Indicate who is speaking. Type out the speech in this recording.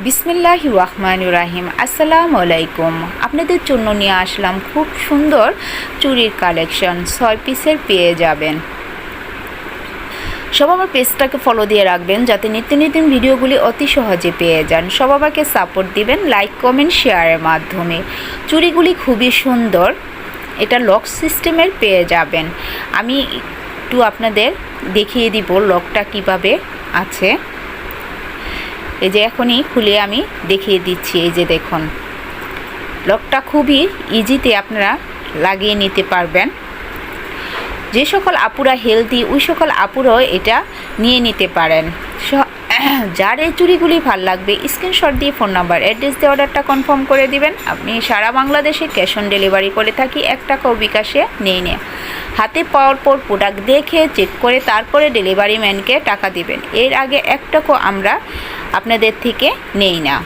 Speaker 1: বিসমিল্লাহির রহমানির রহিম। আসসালামু আলাইকুম। আপনাদের জন্য নিয়ে আসলাম খুব সুন্দর চুড়ির কালেকশন, 6 পিসের পেয়ে যাবেন। সব আমার পেজটাকে ফলো দিয়ে রাখবেন যাতে নিত্য নতুন ভিডিওগুলি অতি সহজে পেয়ে যান। সব আমাকে সাপোর্ট দিবেন লাইক কমেন্ট শেয়ারের মাধ্যমে। চুড়িগুলি খুবই সুন্দর, এটা লক সিস্টেমের পেয়ে যাবেন। আমি একটু আপনাদের দেখিয়ে দিব লকটা কিভাবে আছে। এই যে এখনই খুলে আমি দেখিয়ে দিচ্ছি। এই যে দেখুন, লকটা খুবই ইজিতে আপনারা লাগিয়ে নিতে পারবেন। যে সকল আপুরা হেলদি ওই সকল আপুরাও এটা নিয়ে নিতে পারেন। যার এই চুড়িগুলি ভাল লাগবে স্ক্রিনশট দিয়ে ফোন নাম্বার অ্যাড্রেস দিয়ে অর্ডারটা কনফার্ম করে দিবেন। আপনি সারা বাংলাদেশে ক্যাশ অন ডেলিভারি করে থাকি, 1 টাকাও বিকাশে নেই না। হাতে পাওয়ার পর প্রোডাক্ট দেখে চেক করে তারপরে ডেলিভারি ম্যানকে টাকা দিবেন। এর আগে 1 টাকাও আমরা আপনাদের থেকে নেই না।